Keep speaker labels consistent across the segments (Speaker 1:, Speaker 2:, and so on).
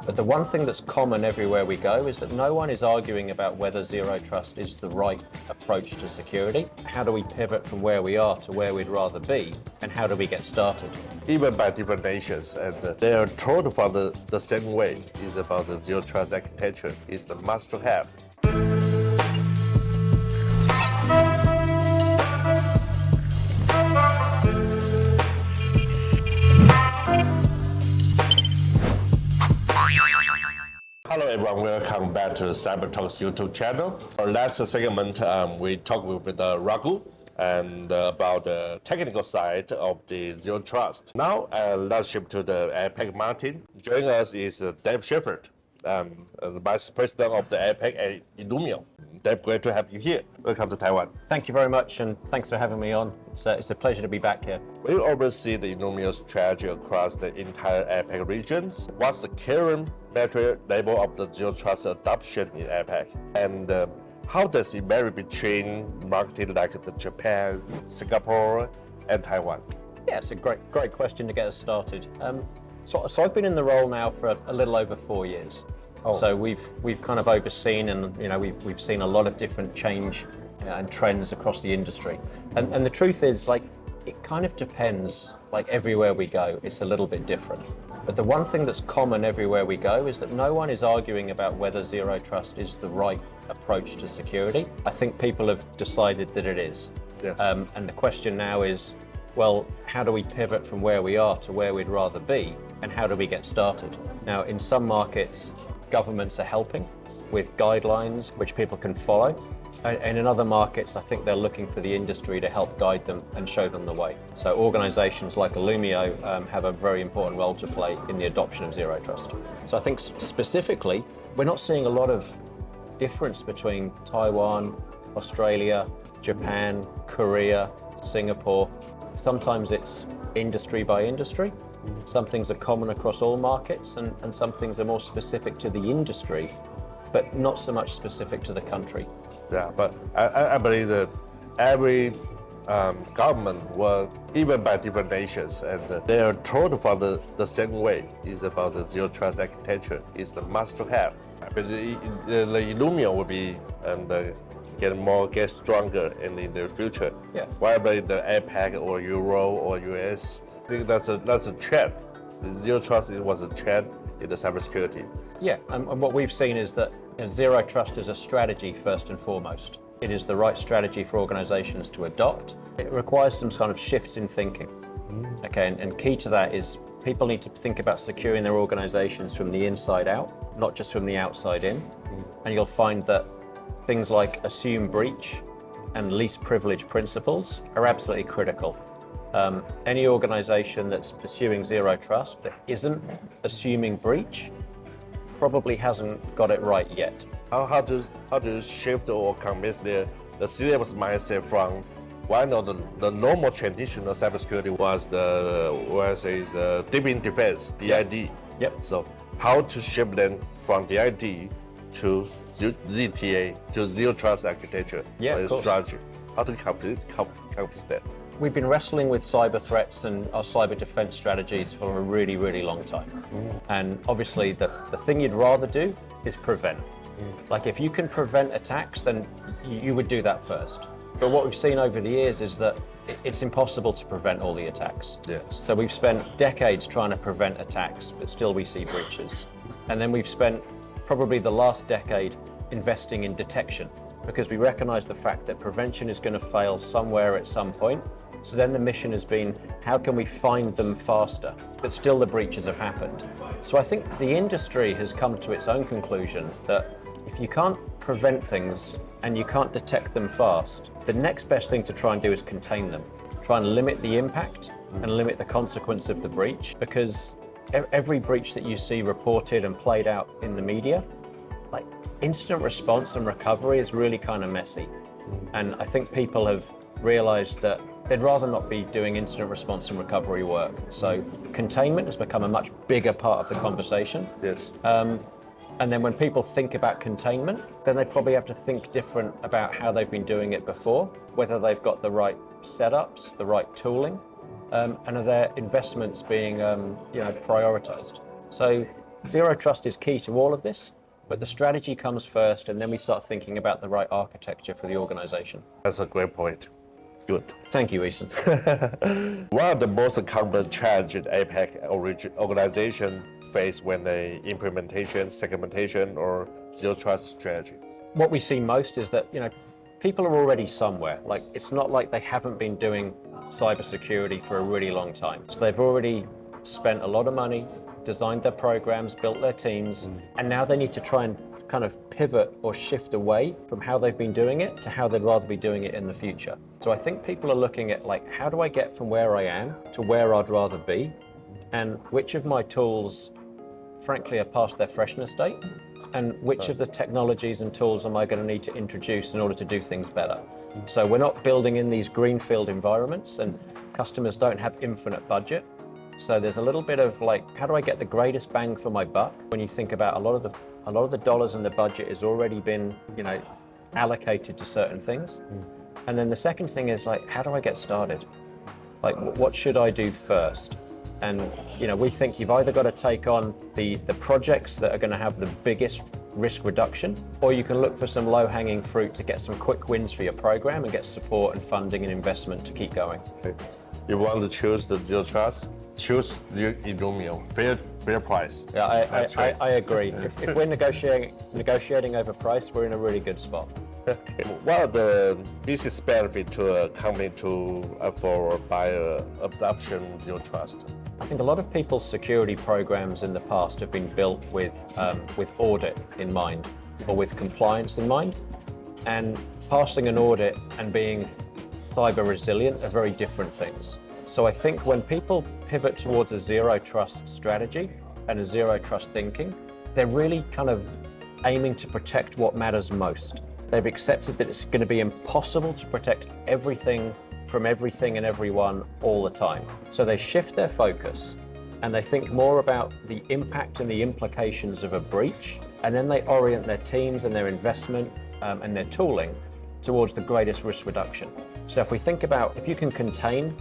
Speaker 1: But the one thing that's common everywhere we go is that no one is arguing about whether zero trust is the right approach to security. How do we pivot from where we are to where we'd rather be? And how do we get started?
Speaker 2: Even by different nations, and they are told from the same way, is about the zero trust architecture is the must to have. Hello everyone, welcome back to Cyber Talks YouTube channel. Our last segment, we talked with Raghu and about the technical side of the zero trust. Now, let's shift to the APAC Martin. Joining us is Dave Shephard, the Vice President of the APAC at Illumio. Dave, great to have you here. Welcome to Taiwan.
Speaker 1: Thank you very much, and thanks for having me on. It's a pleasure to be back here.
Speaker 2: We oversee the Illumio strategy across the entire APAC regions. What's the current maturity level of the zero trust adoption in APAC? And how does it vary between markets like the Japan, Singapore, and Taiwan?
Speaker 1: Yeah, it's a great question to get us started. So I've been in the role now for a little over 4 years. Oh. So we've kind of overseen, and we've seen a lot of different change and trends across the industry. And the truth is, like, it kind of depends. Like, everywhere we go, it's a little bit different. But the one thing that's common everywhere we go is that no one is arguing about whether zero trust is the right approach to security. I think people have decided that it is.
Speaker 2: Yes.
Speaker 1: And the question now is, well, how do we pivot from where we are to where we'd rather be? And how do we get started? Now, in some markets, governments are helping with guidelines which people can follow. And in other markets, I think they're looking for the industry to help guide them and show them the way. So organizations like Illumio have a very important role to play in the adoption of zero trust. So I think specifically, we're not seeing a lot of difference between Taiwan, Australia, Japan, Korea, Singapore. Sometimes it's industry by industry. Some things are common across all markets, and some things are more specific to the industry, but not so much specific to the country.
Speaker 2: Yeah, but I believe that every government, well, even by different nations, and they are told from the same way, is about the zero trust architecture is the must to have. But the Illumio will be get stronger in the future.
Speaker 1: Yeah.
Speaker 2: Whether the APAC or Euro or US, I think that's a trend. The zero trust was a trend in the cybersecurity.
Speaker 1: Yeah, and what we've seen is that zero trust is a strategy first and foremost. It is the right strategy for organizations to adopt. It requires some kind of shifts in thinking. Okay, and key to that is people need to think about securing their organizations from the inside out, not just from the outside in. And you'll find that things like assume breach and least privilege principles are absolutely critical. Any organization that's pursuing zero trust that isn't assuming breach probably hasn't got it right yet.
Speaker 2: How to shift or convince the CISO mindset from one of the normal traditional cybersecurity was the deep in defense, DID.
Speaker 1: Yep.
Speaker 2: So how to shift them from DID to ZTA to zero trust architecture?
Speaker 1: Yeah,
Speaker 2: strategy. How to accomplish that?
Speaker 1: We've been wrestling with cyber threats and our cyber defense strategies for a really, really long time. And obviously the thing you'd rather do is prevent. Like, if you can prevent attacks, then you would do that first. But what we've seen over the years is that it's impossible to prevent all the attacks.
Speaker 2: Yes.
Speaker 1: So we've spent decades trying to prevent attacks, but still we see breaches. And then we've spent probably the last decade investing in detection, because we recognize the fact that prevention is going to fail somewhere at some point. So then the mission has been, how can we find them faster? But still the breaches have happened. So I think the industry has come to its own conclusion that if you can't prevent things and you can't detect them fast, the next best thing to try and do is contain them. Try and limit the impact and limit the consequence of the breach, because every breach that you see reported and played out in the media, like, incident response and recovery is really kind of messy. And I think people have realized that they'd rather not be doing incident response and recovery work. So containment has become a much bigger part of the conversation.
Speaker 2: Yes.
Speaker 1: And then when people think about containment, then they probably have to think different about how they've been doing it before, whether they've got the right setups, the right tooling, and are their investments being prioritized. So Zero trust is key to all of this, but the strategy comes first, and then we start thinking about the right architecture for the organization.
Speaker 2: That's a great point. Good.
Speaker 1: Thank you, Ethan.
Speaker 2: One of the most common challenges APAC organization face when the implementation, segmentation, or zero trust strategy.
Speaker 1: What we see most is that, people are already somewhere. Like, it's not like they haven't been doing cybersecurity for a really long time. So they've already spent a lot of money, designed their programs, built their teams, and now they need to try and kind of pivot or shift away from how they've been doing it to how they'd rather be doing it in the future. So I think people are looking at, like, how do I get from where I am to where I'd rather be? And which of my tools, frankly, are past their freshness date? And which of the technologies and tools am I going to need to introduce in order to do things better? So we're not building in these greenfield environments, and customers don't have infinite budget. So there's a little bit of, like, how do I get the greatest bang for my buck? When you think about a lot of the dollars in the budget has already been, allocated to certain things. And then the second thing is, like, how do I get started? Like, what should I do first? And, we think you've either got to take on the projects that are going to have the biggest risk reduction, or you can look for some low-hanging fruit to get some quick wins for your program and get support and funding and investment to keep going.
Speaker 2: You want to choose the zero trust? Choose the Illumio. Fair price.
Speaker 1: Yeah, I agree. If we're negotiating over price, we're in a really good spot.
Speaker 2: What are the business benefits to a company by adoption zero trust?
Speaker 1: I think a lot of people's security programs in the past have been built with audit in mind, or with compliance in mind. And passing an audit and being cyber resilient are very different things. So I think when people pivot towards a zero trust strategy and a zero trust thinking, they're really kind of aiming to protect what matters most. They've accepted that it's going to be impossible to protect everything from everything and everyone all the time. So they shift their focus and they think more about the impact and the implications of a breach, and then they orient their teams and their investment and their tooling towards the greatest risk reduction. So if we think about, if you can contain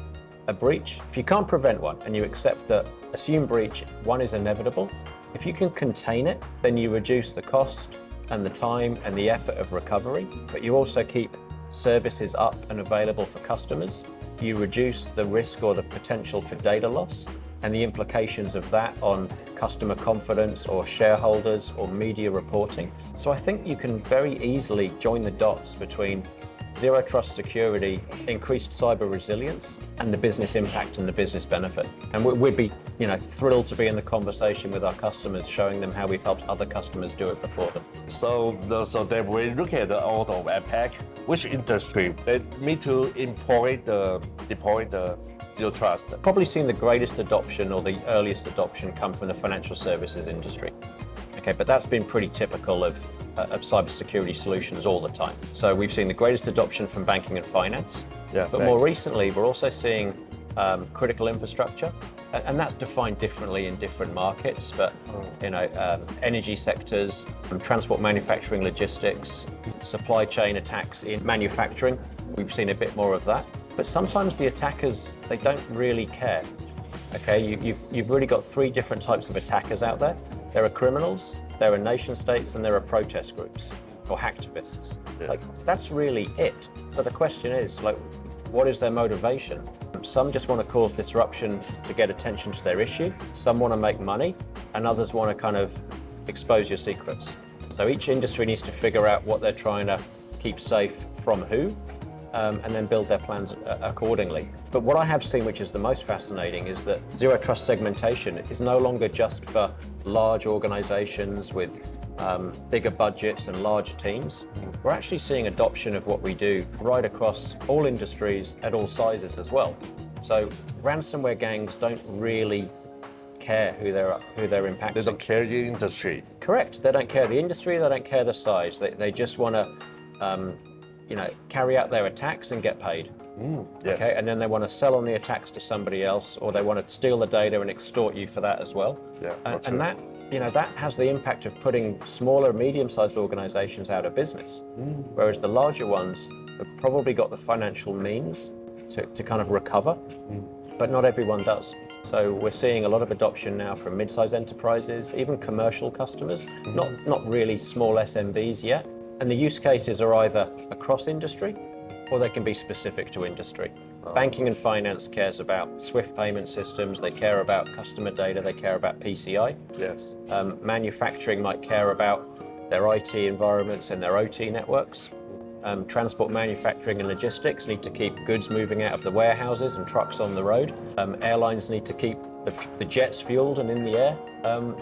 Speaker 1: a breach, if you can't prevent one and you accept that assumed breach, one is inevitable, if you can contain it, then you reduce the cost and the time and the effort of recovery, but you also keep services up and available for customers. You reduce the risk or the potential for data loss and the implications of that on customer confidence or shareholders or media reporting. So I think you can very easily join the dots between zero trust security, increased cyber resilience, and the business impact and the business benefit. And we'd be, thrilled to be in the conversation with our customers, showing them how we've helped other customers do it before them.
Speaker 2: So that we look at all of APAC, which industry they need to deploy the zero trust?
Speaker 1: Probably seen the greatest adoption or the earliest adoption come from the financial services industry. Okay, but that's been pretty typical of cybersecurity solutions all the time. So we've seen the greatest adoption from banking and finance, but more recently we're also seeing critical infrastructure, and that's defined differently in different markets, but energy sectors, transport, manufacturing, logistics, supply chain attacks in manufacturing, we've seen a bit more of that. But sometimes the attackers, they don't really care. Okay, you've really got three different types of attackers out there. There are criminals, there are nation states, and there are protest groups or hacktivists.
Speaker 2: Yeah.
Speaker 1: Like, that's really it. But the question is, like, what is their motivation? Some just want to cause disruption to get attention to their issue. Some want to make money, and others want to kind of expose your secrets. So each industry needs to figure out what they're trying to keep safe from who, and then build their plans accordingly. But what I have seen, which is the most fascinating, is that zero trust segmentation is no longer just for large organizations with bigger budgets and large teams. We're actually seeing adoption of what we do right across all industries at all sizes as well. So ransomware gangs don't really care who they're impacting.
Speaker 2: They don't care the industry.
Speaker 1: Correct. They don't care the industry, they don't care the size. They just want to carry out their attacks and get paid.
Speaker 2: Yes.
Speaker 1: Okay, and then they want to sell on the attacks to somebody else, or they want to steal the data and extort you for that as well.
Speaker 2: Yeah,
Speaker 1: and that that has the impact of putting smaller, medium-sized organizations out of business, whereas the larger ones have probably got the financial means to kind of recover, but not everyone does. So we're seeing a lot of adoption now from mid-sized enterprises, even commercial customers, not really small SMBs yet. And the use cases are either across industry or they can be specific to industry. Banking and finance cares about SWIFT payment systems, they care about customer data, they care about PCI.
Speaker 2: Yes.
Speaker 1: Manufacturing might care about their IT environments and their OT networks. Transport, manufacturing and logistics need to keep goods moving out of the warehouses and trucks on the road. Airlines need to keep the jets fueled and in the air.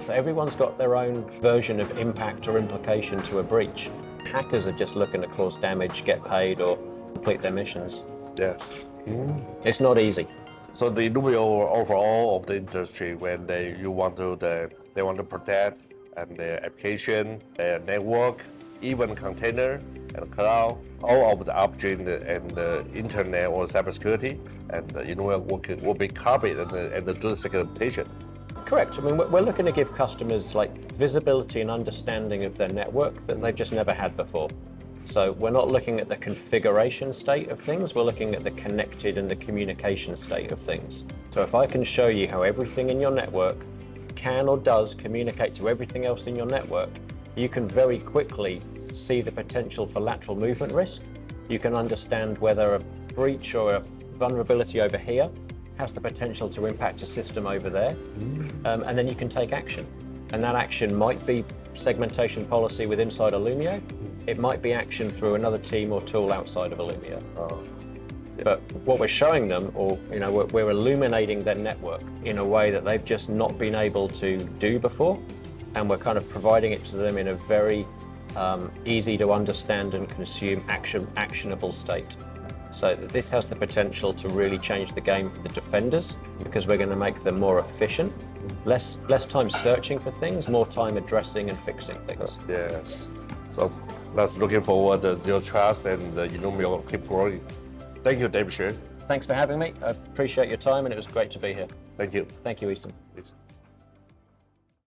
Speaker 1: So everyone's got their own version of impact or implication to a breach. Hackers are just looking to cause damage, get paid or complete their missions.
Speaker 2: Yes.
Speaker 1: It's not easy.
Speaker 2: So the Illumio overall of the industry, when they want to protect and the application, their network, even container and cloud, all of the upstream and the internet or cybersecurity, and Illumio will be covered and do the segmentation.
Speaker 1: Correct. I mean, we're looking to give customers like visibility and understanding of their network that they've just never had before. So we're not looking at the configuration state of things, we're looking at the connected and the communication state of things. So if I can show you how everything in your network can or does communicate to everything else in your network, you can very quickly see the potential for lateral movement risk. You can understand whether a breach or a vulnerability over here has the potential to impact a system over there, and then you can take action. And that action might be segmentation policy with inside Illumio. It might be action through another team or tool outside of Illumio. But what we're showing them, or we're illuminating their network in a way that they've just not been able to do before, and we're kind of providing it to them in a very easy to understand and consume actionable state. So this has the potential to really change the game for the defenders because we're going to make them more efficient, less time searching for things, more time addressing and fixing things.
Speaker 2: Yes. So let's looking forward to Zero Trust and the Illumio keep growing. Thank you, Dave Shephard.
Speaker 1: Thanks for having me. I appreciate your time and it was great to be here.
Speaker 2: Thank you.
Speaker 1: Thank you, Easton.
Speaker 2: Please.